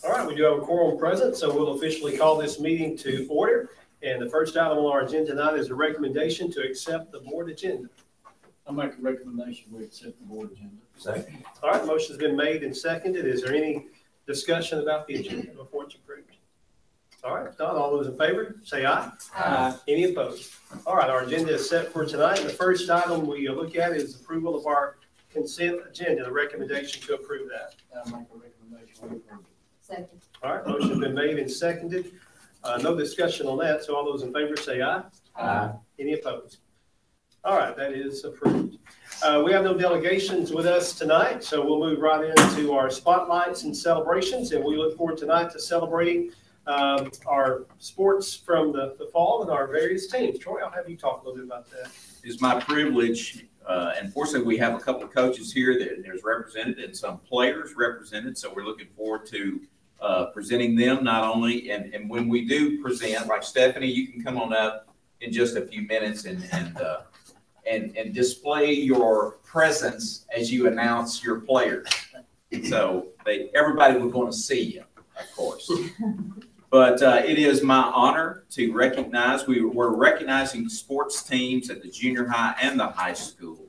All right, we do have a quorum present, so we'll officially call this meeting to order. And the first item on our agenda tonight is a recommendation to accept the board agenda. I make a recommendation we accept the board agenda. Second. All right, motion's been made and seconded. Is there any discussion about the agenda before it's approved? All right, if not, all those in favor, say aye. Aye. Any opposed? All right, our agenda is set for tonight. The first item we look at is approval of our consent agenda, the recommendation to approve that. I make a recommendation we approve it. Second. All right, motion's been made and seconded. No discussion on that, so all those in favor say aye. Aye. Any opposed? All right, that is approved. We have no delegations with us tonight, so we'll move right into our spotlights and celebrations, and we look forward tonight to celebrating our sports from the fall and our various teams. Troy, I'll have you talk a little bit about that. It's my privilege, and fortunately we have a couple of coaches here that there's represented and some players represented, so we're looking forward to presenting them not only, and when we do present, like Stephanie, you can come on up in just a few minutes and display your presence as you announce your players. So everybody would want to see you, of course. But it is my honor to recognize, we're recognizing sports teams at the junior high and the high school.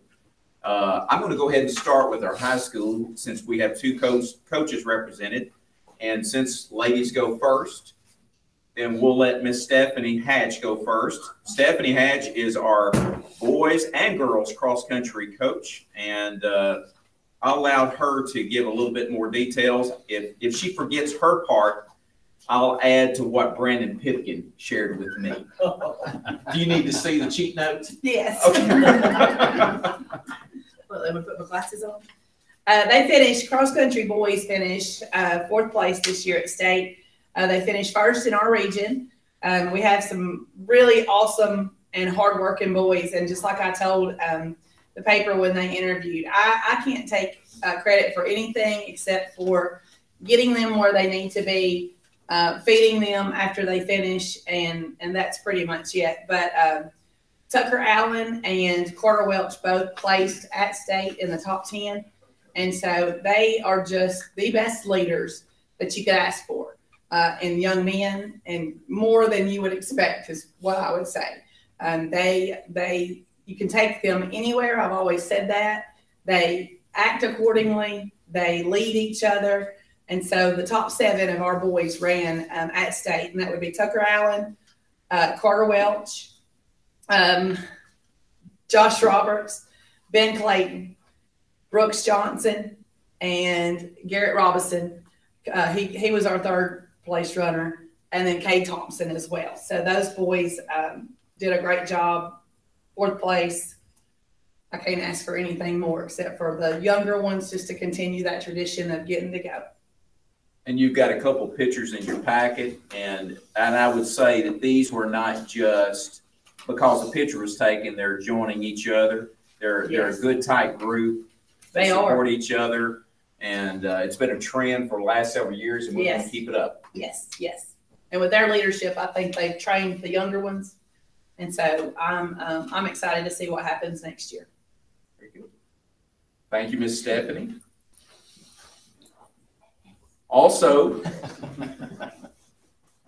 I'm going to go ahead and start with our high school since we have two coaches represented. And since ladies go first, then we'll let Miss Stephanie Hatch go first. Stephanie Hatch is our boys and girls cross-country coach, and I allowed her to give a little bit more details. If she forgets her part, I'll add to what Brandon Pipkin shared with me. Do you need to see the cheat notes? Yes. Okay. Well, let me put my glasses on. They finished, cross-country boys finished fourth place this year at state. They finished first in our region. We have some really awesome and hardworking boys. And just like I told the paper when they interviewed, I can't take credit for anything except for getting them where they need to be, feeding them after they finish, and that's pretty much it. But Tucker Allen and Carter Welch both placed at state in the top 10. And so they are just the best leaders that you could ask for in young men, and more than you would expect is what I would say. You can take them anywhere. I've always said that. They act accordingly. They lead each other. And so the top 7 of our boys ran at state, and that would be Tucker Allen, Carter Welch, Josh Roberts, Ben Clayton, Brooks Johnson, and Garrett Robinson. He was our third place runner, and then Kay Thompson as well. So those boys did a great job. Fourth place. I can't ask for anything more except for the younger ones just to continue that tradition of getting to go. And you've got a couple pictures in your packet, and I would say that these were not just because the picture was taken, they're joining each other. They're a good tight group. They support each other, and it's been a trend for the last several years, and we're going to keep it up. Yes, yes. And with their leadership, I think they've trained the younger ones, and so I'm excited to see what happens next year. Very good. Thank you, Ms. Stephanie. Also,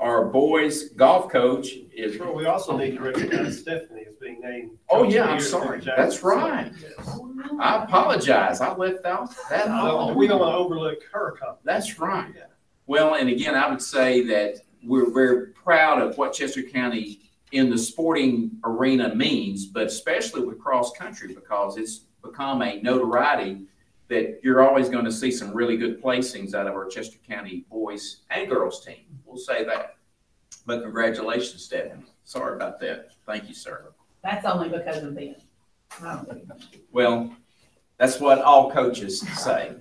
our boys golf coach is. Well, we also need to recognize Stephanie as being named. Oh yeah, I'm sorry. That's right. Yes. I apologize. I left out that. We don't want to overlook her accomplishment. That's right. Yeah. Well, and again, I would say that we're very proud of what Chester County in the sporting arena means, but especially with cross country, because it's become a notoriety that you're always going to see some really good placings out of our Chester County boys and girls team. We'll say that. But congratulations, Stephanie. Sorry about that. Thank you, sir. That's only because of them. Well, that's what all coaches say.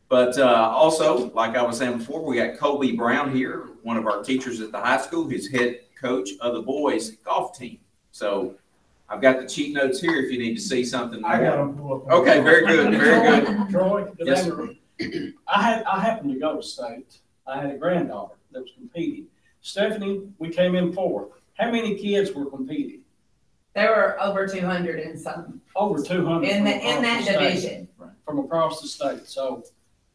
But also, like I was saying before, we got Colby Brown here, one of our teachers at the high school, who's head coach of the boys golf team. So I've got the cheat notes here if you need to see something. I got them pulled up. Okay, very good, very good. Troy, Yes, I happened to go to state. I had a granddaughter that was competing. Stephanie, we came in fourth. How many kids were competing? There were over 200 and some. Over 200 in that division. From across the state. So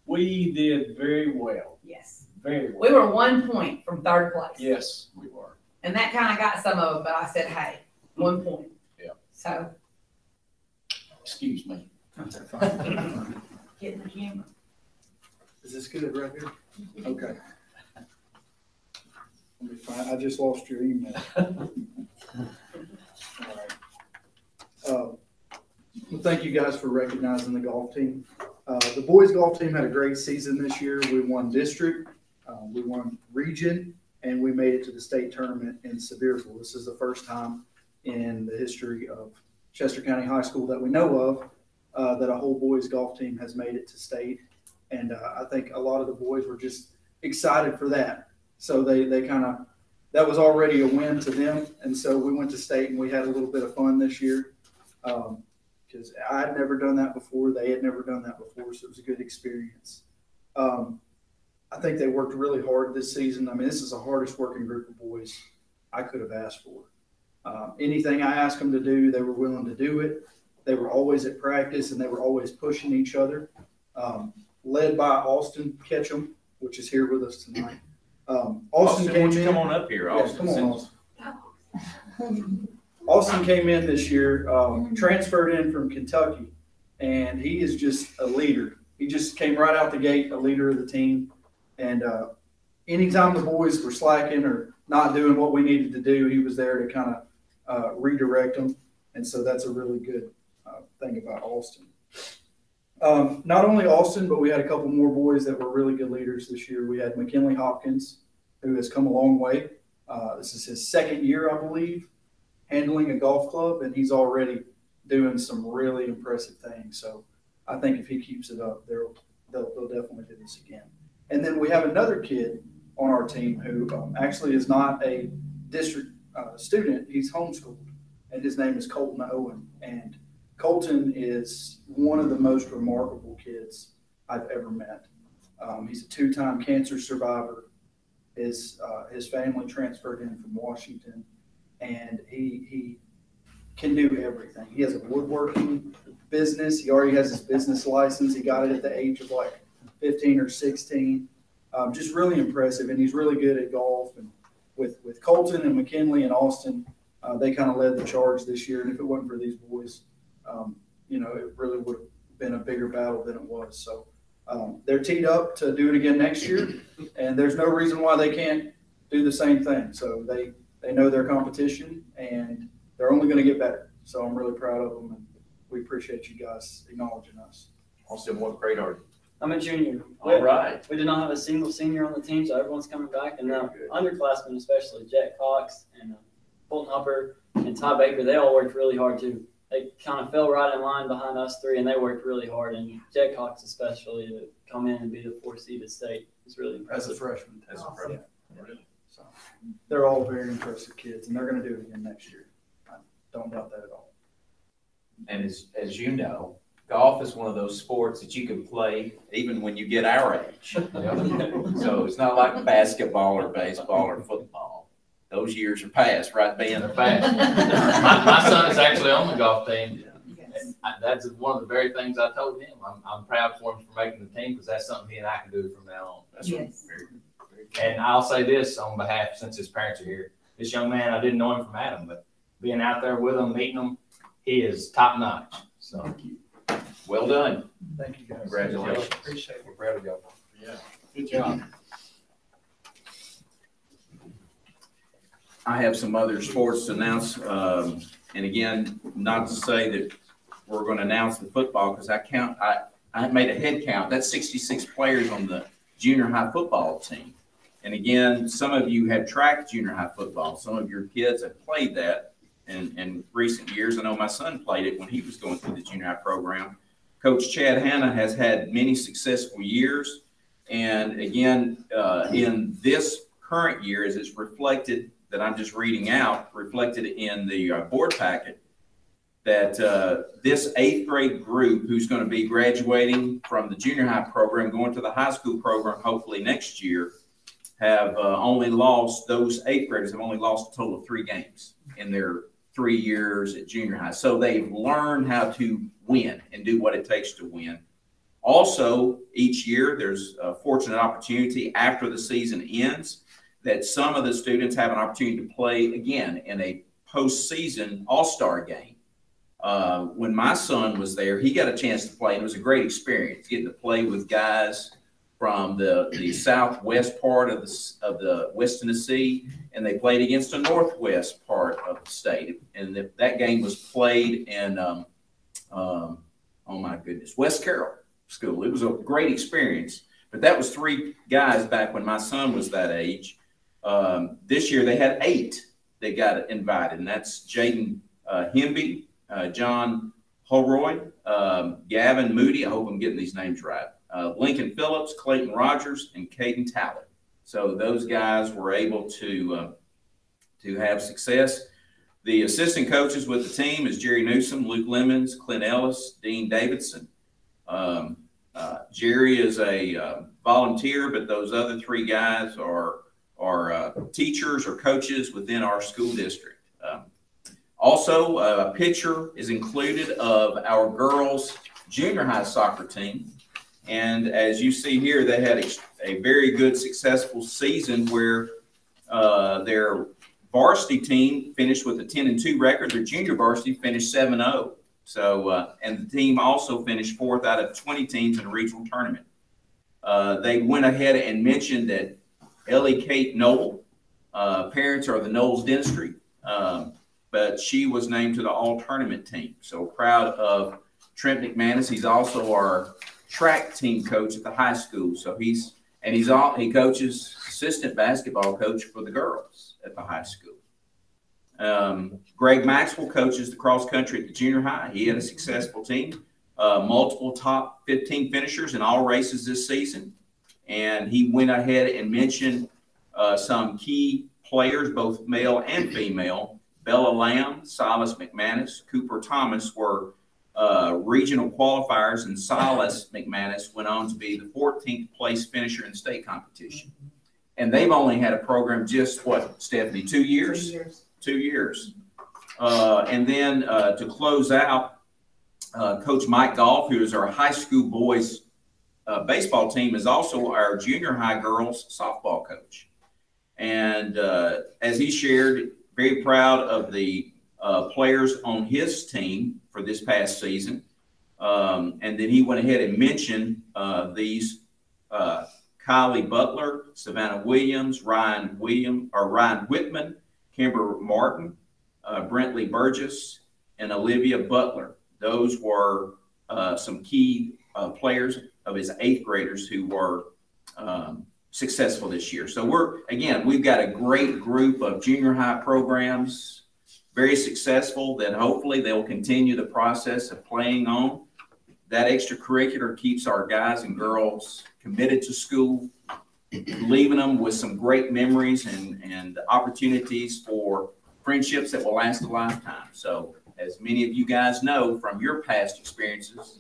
We did very well. Yes. Very well. We were 1 point from third place. Yes, we were. And that kind of got some of it, but I said, hey, 1 point. Yeah. So. Excuse me. Get in the camera. Is this good right here? Okay. Let me find, I just lost your email. All right. Well, thank you guys for recognizing the golf team. The boys golf team had a great season this year. We won district, we won region, and we made it to the state tournament in Sevierville. This is the first time in the history of Chester County High School that we know of that a whole boys golf team has made it to state. And I think a lot of the boys were just excited for that. So they kind of, that was already a win to them. And so we went to state and we had a little bit of fun this year because I had never done that before. They had never done that before. So it was a good experience. I think they worked really hard this season. I mean, this is the hardest working group of boys I could have asked for. Anything I asked them to do, they were willing to do it. They were always at practice and they were always pushing each other. Led by Austin Ketchum, which is here with us tonight. Austin came in. Come on up here, Austin. Yeah, come on, Austin. Austin came in this year, transferred in from Kentucky, and he is just a leader. He just came right out the gate, a leader of the team. And anytime the boys were slacking or not doing what we needed to do, he was there to kind of redirect them. And so that's a really good thing about Austin. Not only Austin, but we had a couple more boys that were really good leaders this year. We had McKinley Hopkins, who has come a long way. This is his second year, I believe, handling a golf club, and he's already doing some really impressive things. So I think if he keeps it up, they'll definitely do this again. And then we have another kid on our team who actually is not a district student. He's homeschooled, and his name is Colton Owen. And Colton is one of the most remarkable kids I've ever met. He's a two-time cancer survivor. His family transferred in from Washington, and he can do everything. He has a woodworking business. He already has his business license. He got it at the age of like 15 or 16. Just really impressive, and he's really good at golf. And with Colton and McKinley and Austin, they kind of led the charge this year. And if it wasn't for these boys, it really would have been a bigger battle than it was. So they're teed up to do it again next year, and there's no reason why they can't do the same thing. So they know their competition, and they're only going to get better. So I'm really proud of them, and we appreciate you guys acknowledging us. Austin, what grade are you? I'm a junior. All right. We did not have a single senior on the team, so everyone's coming back. And underclassmen, especially Jack Cox and Colton Hupper and Ty Baker, they all worked really hard too. They kind of fell right in line behind us three, and they worked really hard. And Jack Cox especially to come in and be the 4th seed at state is really impressive. As a freshman. Yeah. So they're all very impressive kids, and they're going to do it again next year. I don't doubt that at all. And as you know, golf is one of those sports that you can play even when you get our age. So it's not like basketball or baseball or football. Those years are past, right, Ben? They're past. my son is actually on the golf team. Yes. That's one of the very things I told him. I'm proud for him for making the team because that's something he and I can do from now on. That's Yes. And I'll say this on behalf, since his parents are here, this young man, I didn't know him from Adam, but being out there with him, meeting him, he is top notch. So Thank you. Well done. Thank you, guys. Congratulations. Appreciate it. We're proud of y'all. Yeah. Good job. I have some other sports to announce. And again, not to say that we're going to announce the football because I made a head count. That's 66 players on the junior high football team. And again, some of you have tracked junior high football. Some of your kids have played that in recent years. I know my son played it when he was going through the junior high program. Coach Chad Hanna has had many successful years. And again, in this current year, as it's reflected, that I'm just reading out, reflected in the board packet, that this 8th grade group who's going to be graduating from the junior high program, going to the high school program, hopefully next year, have only lost, those 8th graders have only lost a total of 3 games in their 3 years at junior high. So they've learned how to win and do what it takes to win. Also, each year there's a fortunate opportunity after the season ends that some of the students have an opportunity to play again in a postseason all-star game. When my son was there, he got a chance to play, and it was a great experience getting to play with guys from the southwest part of the West Tennessee, and they played against the northwest part of the state. And that game was played in, oh my goodness, West Carroll School. It was a great experience. But that was 3 guys back when my son was that age. This year they had 8 that got invited, and that's Jaden Hemby, John Holroyd, Gavin Moody, I hope I'm getting these names right, Lincoln Phillips, Clayton Rogers, and Caden Talley. So those guys were able to have success. The assistant coaches with the team is Jerry Newsom, Luke Lemons, Clint Ellis, Dean Davidson. Jerry is a volunteer, but those other 3 guys are teachers or coaches within our school district. Also, a picture is included of our girls' junior high soccer team. And as you see here, they had a very good, successful season where their varsity team finished with a 10-2 record. Their junior varsity finished 7-0. So, and the team also finished 4th out of 20 teams in a regional tournament. They went ahead and mentioned that Ellie Kate Knoll, parents are the Knowles Dentistry, but she was named to the all-tournament team. So proud of Trent McManus. He's also our track team coach at the high school. So he coaches assistant basketball coach for the girls at the high school. Greg Maxwell coaches the cross country at the junior high. He had a successful team, multiple top 15 finishers in all races this season. And he went ahead and mentioned some key players, both male and female. Bella Lamb, Silas McManus, Cooper Thomas were regional qualifiers, and Silas McManus went on to be the 14th place finisher in state competition. And they've only had a program just, what, Stephanie, 2 years? 2 years. 2 years. And then to close out, Coach Mike Goff, who is our high school boys baseball team, is also our junior high girls softball coach. And as he shared, very proud of the players on his team for this past season. And then he went ahead and mentioned these Kylie Butler, Savannah Williams, Ryan Whitman, Kimber Martin, Brentley Burgess, and Olivia Butler. Those were some key players of his 8th graders who were successful this year. So we've got a great group of junior high programs, very successful, that hopefully they'll continue the process of playing on. That extracurricular keeps our guys and girls committed to school, leaving them with some great memories and opportunities for friendships that will last a lifetime. So as many of you guys know from your past experiences,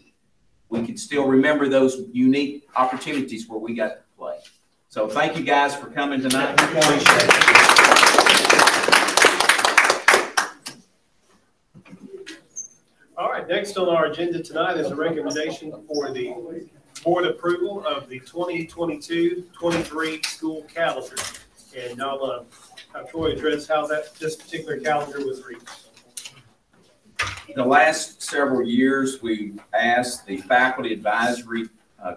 we can still remember those unique opportunities where we got to play. So thank you guys for coming tonight. Appreciate it. All right, next on our agenda tonight is a recommendation for the board approval of the 2022-23 school calendar. And I'll have Troy address how this particular calendar was reached. The last several years, we've asked the faculty advisory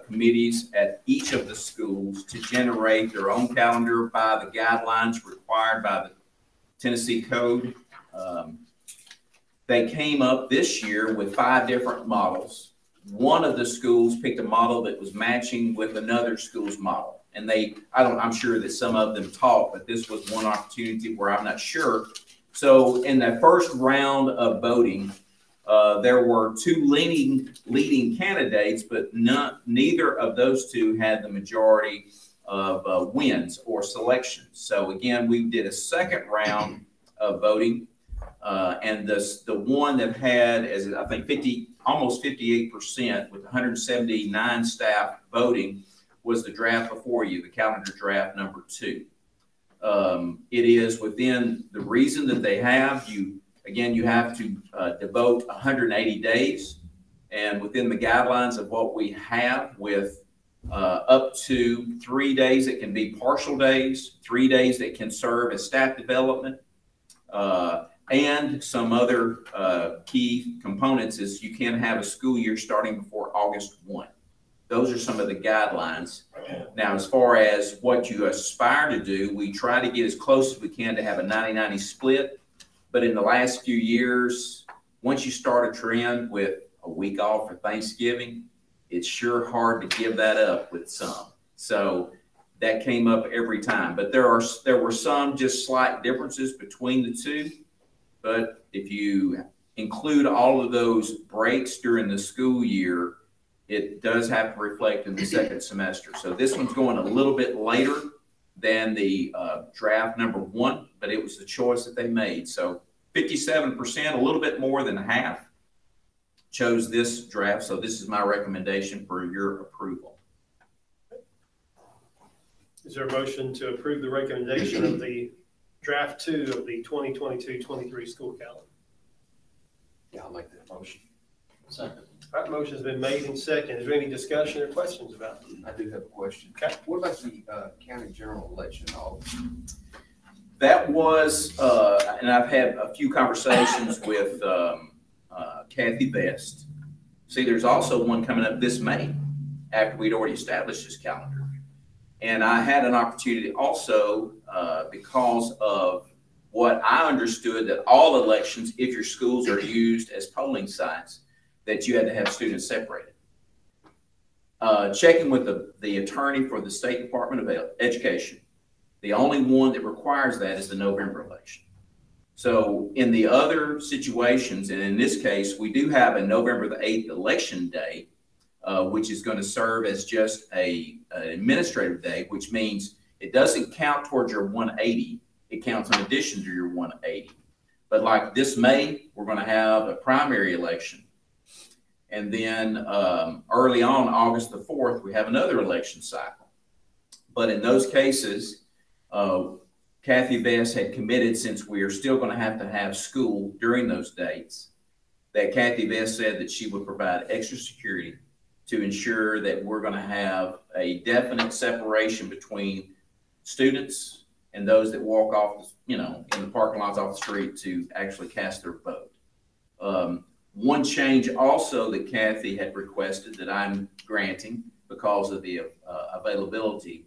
committees at each of the schools to generate their own calendar by the guidelines required by the Tennessee Code. They came up this year with 5 different models. One of the schools picked a model that was matching with another school's model. And I'm sure that some of them taught, but this was one opportunity where I'm not sure. So in the first round of voting, there were 2 leading candidates, but neither of those 2 had the majority of wins or selections. So again, we did a second round of voting, and the one that had, as I think, almost 58% with 179 staff voting was the draft before you, the calendar draft number 2. It is within the reason that they have. You have to devote 180 days, and within the guidelines of what we have with up to 3 days that can be partial days, 3 days that can serve as staff development, and some other key components is you can have a school year starting before August 1. Those are some of the guidelines. Now, as far as what you aspire to do, we try to get as close as we can to have a 90-90 split. But in the last few years, once you start a trend with a week off for Thanksgiving, it's sure hard to give that up with some. So that came up every time. But there were some just slight differences between the two. But if you include all of those breaks during the school year, it does have to reflect in the second semester. So this one's going a little bit later than the draft number 1, but it was the choice that they made. So 57%, a little bit more than half, chose this draft. So this is my recommendation for your approval. Is there a motion to approve the recommendation of the draft 2 of the 2022-23 school calendar? Yeah, I'll make that motion. Second. All right, motion's been made and seconded. Is there any discussion or questions about it? I do have a question. Okay. What about the county general election? That was, and I've had a few conversations with Kathy Best. See, there's also one coming up this May after we'd already established this calendar. And I had an opportunity also, because of what I understood, that all elections, if your schools are used as polling sites, that you had to have students separated. Checking with the attorney for the State Department of Education, the only one that requires that is the November election. So in the other situations, and in this case, we do have a November the 8th election day, which is going to serve as just an administrative day, which means it doesn't count towards your 180. It counts in addition to your 180. But like this May, we're going to have a primary election. And then early on, August the 4th, we have another election cycle. But in those cases, Kathy Best had committed, since we are still going to have school during those dates, that Kathy Best said that she would provide extra security to ensure that we're going to have a definite separation between students and those that walk off, in the parking lots off the street to actually cast their vote. One change also that Kathy had requested that I'm granting because of the availability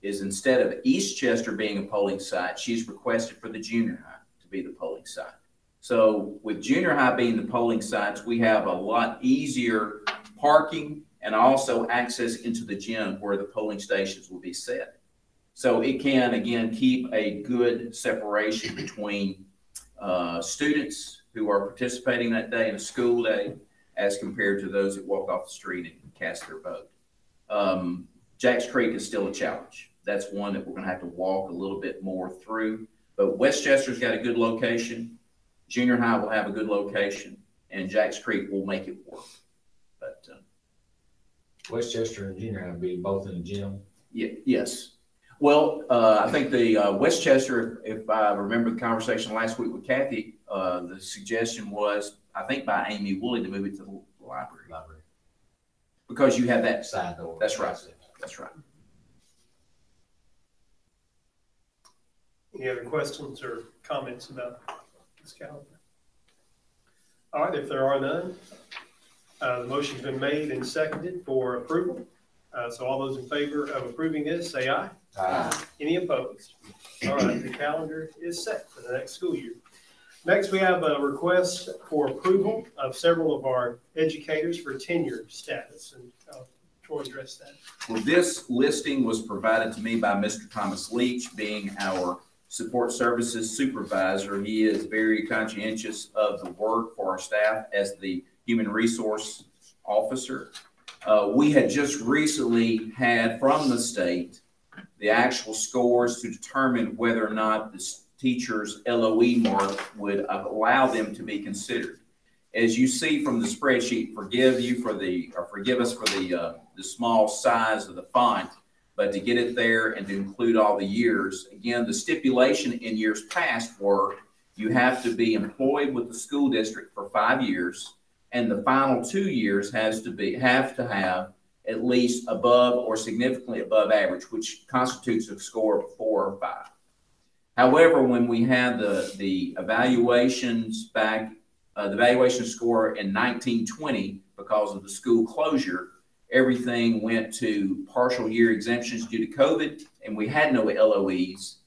is, instead of Eastchester being a polling site, she's requested for the junior high to be the polling site. So with junior high being the polling sites, we have a lot easier parking and also access into the gym where the polling stations will be set. So it can, again, keep a good separation between students who are participating that day in a school day as compared to those that walk off the street and cast their vote. Jacks Creek is still a challenge. That's one that we're going to have to walk a little bit more through. But Westchester's got a good location. Junior high will have a good location, and Jacks Creek will make it work. But Westchester and junior high be both in the gym. yeah, yes. Well, I think the Westchester, if I remember the conversation last week with Kathy, the suggestion was, I think by Amy Woolley, to move it to the library. Because you have that Side door. That's right. That's right. Any other questions or comments about this calendar? All right, if there are none, the motion's been made and seconded for approval. So all those in favor of approving this, say aye. Aye. Any opposed? All right, the calendar is set for the next school year. Next, we have a request for approval of several of our educators for tenure status, and Troy addressed that. Well, this listing was provided to me by Mr. Thomas Leach, being our support services supervisor. He is very conscientious of the work for our staff as the human resource officer. We had just recently had from the state the actual scores to determine whether or not the teacher's LOE mark would allow them to be considered. As you see from the spreadsheet, forgive us for the small size of the font, but to get it there and to include all the years, again, the stipulation in years past were you have to be employed with the school district for 5 years. and the final 2 years have to have at least above or significantly above average, which constitutes a score of 4 or 5. However, when we had the evaluations back, the evaluation score in 1920, because of the school closure, everything went to partial year exemptions due to COVID, and we had no LOEs.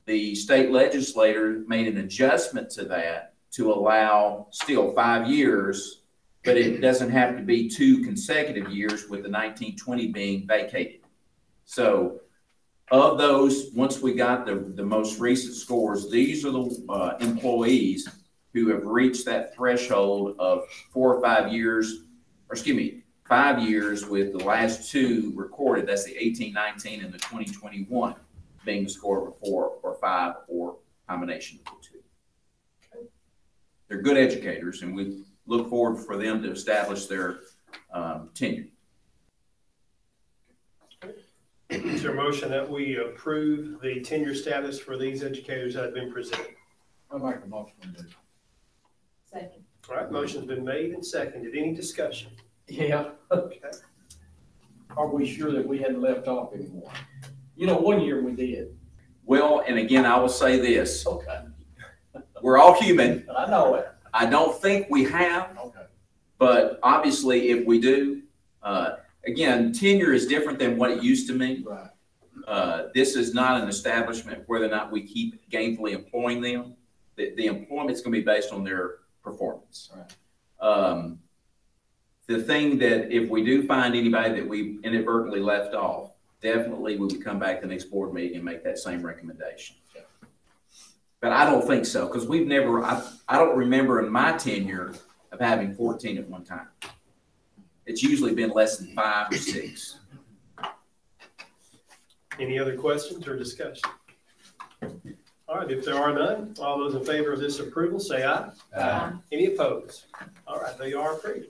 The state legislator made an adjustment to that to allow still 5 years, but it doesn't have to be 2 consecutive years with the 1920 being vacated. So of those, once we got the most recent scores, these are the employees who have reached that threshold of 4 or 5 years, or excuse me, 5 years with the last 2 recorded. That's the 1819 and the 2021 being the score of a 4 or 5 or combination of the 2. They're good educators, and we look forward for them to establish their tenure. Is there a motion that we approve the tenure status for these educators that have been presented? I'll make a motion. Second. All right, motion's been made and seconded. Any discussion? Yeah. Okay. Are we sure that we hadn't left off anymore? You know, 1 year we did. Well, and again, I will say this. Okay. We're all human. I know it. I don't think we have, Okay. but obviously if we do, again, tenure is different than what it used to mean. Right. This is not an establishment whether or not we keep gainfully employing them. The employment's going to be based on their performance. Right. The thing that if we do find anybody that we inadvertently left off, definitely we would come back to the next board meeting and make that same recommendation. But I don't think so, because we've never, I don't remember in my tenure of having 14 at one time. It's usually been less than 5 or 6. Any other questions or discussion? All right, if there are none, all those in favor of this approval say aye. Aye. Any opposed? All right, they are approved.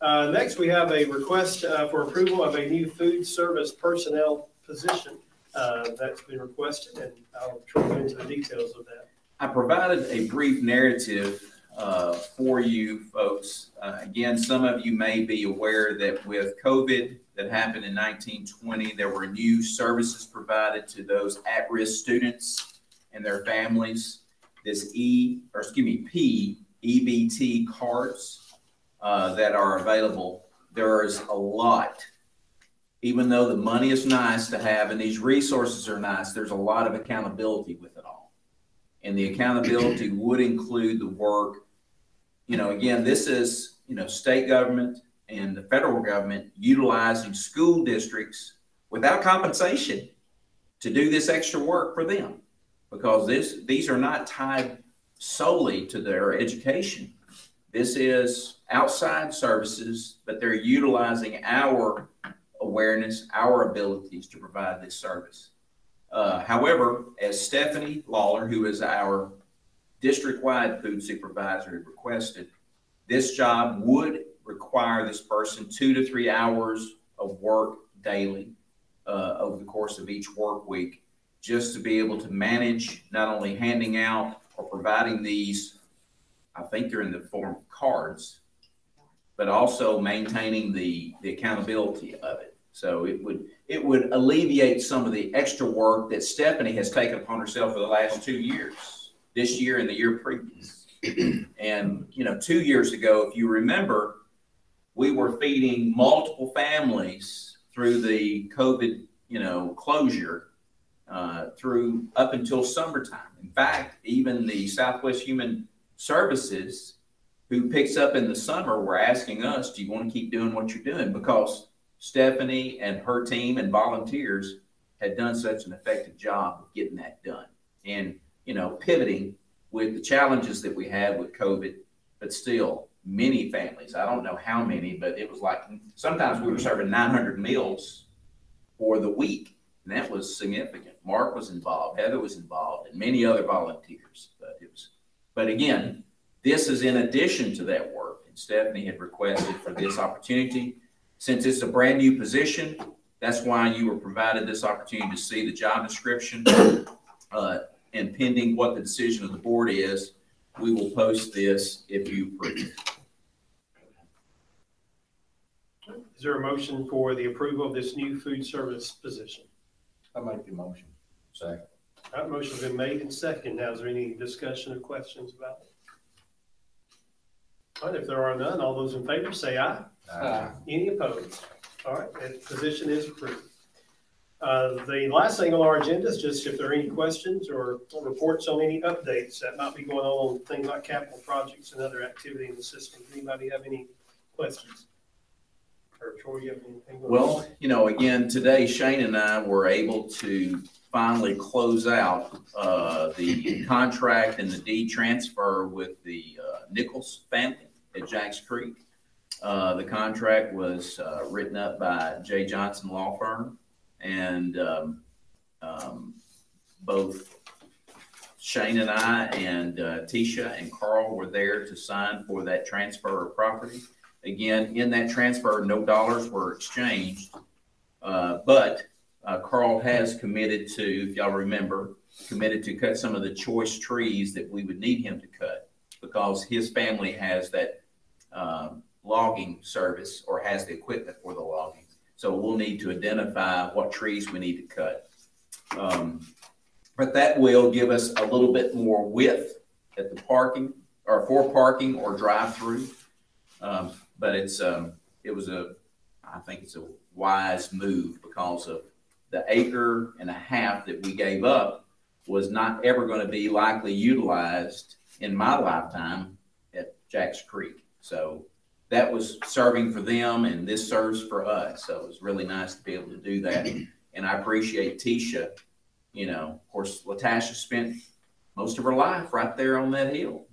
Next, we have a request for approval of a new food service personnel position that's been requested, and I'll try to get into the details of that. I provided a brief narrative for you folks. Again, some of you may be aware that with COVID that happened in 1920, there were new services provided to those at-risk students and their families. This P EBT cards that are available. There is a lot. Even though the money is nice to have and these resources are nice, there's a lot of accountability with it all. And the accountability would include the work. You know, again, this is, you know, state government and the federal government utilizing school districts without compensation to do this extra work for them, because these are not tied solely to their education. This is outside services, but they're utilizing our awareness, our abilities to provide this service. However, as Stephanie Lawler, who is our district-wide food supervisor, requested, this job would require this person 2 to 3 hours of work daily over the course of each work week, just to be able to manage not only handing out or providing these, I think they're in the form of cards, but also maintaining the accountability of it. So it would alleviate some of the extra work that Stephanie has taken upon herself for the last 2 years, this year and the year previous. And, you know, 2 years ago, if you remember, we were feeding multiple families through the COVID, you know, closure through up until summertime. In fact, even the Southwest Human Services, who picks up in the summer, were asking us, do you want to keep doing what you're doing? Because Stephanie and her team and volunteers had done such an effective job of getting that done. And, you know, pivoting with the challenges that we had with COVID, but still many families, I don't know how many, but it was like sometimes we were serving 900 meals for the week. And that was significant. Mark was involved, Heather was involved, and many other volunteers. But again, this is in addition to that work. And Stephanie had requested for this opportunity. Since it's a brand new position, that's why you were provided this opportunity to see the job description. And pending what the decision of the board is, we will post this if you approve. there a motion for the approval of this new food service position? I make the motion. Second. All right, motion's been made and second. Now, is there any discussion or questions about it? All right, if there are none, all those in favor say aye. Any opposed? All right, that position is approved. The last thing on our agenda is just if there are any questions or reports on any updates that might be going on things like capital projects and other activity in the system. Anybody have any questions? Or Troy, you have anything? Well, you know, again, today Shane and I were able to finally close out the contract and the deed transfer with the Nichols family at Jacks Creek. The contract was written up by J. Johnson Law Firm, and both Shane and I and Tisha and Carl were there to sign for that transfer of property. Again, in that transfer, no dollars were exchanged, but Carl has committed to, if y'all remember, committed to cut some of the choice trees that we would need him to cut because his family has that logging service or has the equipment for the logging. So we'll need to identify what trees we need to cut. But that will give us a little bit more width at the parking or for parking or drive-through. But I think it's a wise move because of the acre and a half that we gave up was not ever going to be likely utilized in my lifetime at Jacks Creek. So that was serving for them and this serves for us. So it was really nice to be able to do that. And I appreciate Tisha, you know, of course, Latasha spent most of her life right there on that hill.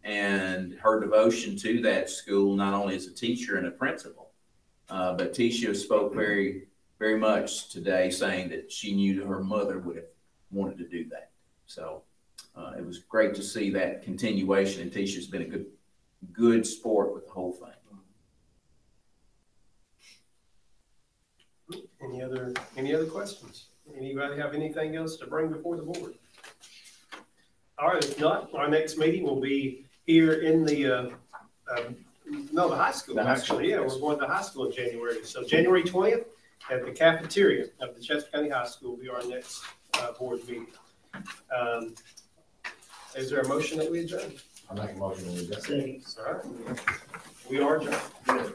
And her devotion to that school, not only as a teacher and a principal, but Tisha spoke very, very much today saying that she knew her mother would have wanted to do that. So it was great to see that continuation, and Tisha's been a good sport with the whole thing. Any other questions? Anybody have anything else to bring before the board? All right, if not, our next meeting will be here in the high school, actually. Yeah, we're going to high school in January. So January 20th at the cafeteria of the Chester County High School will be our next board meeting. Is there a motion that we adjourn? I make a motion to adjourn. All right. We are adjourned.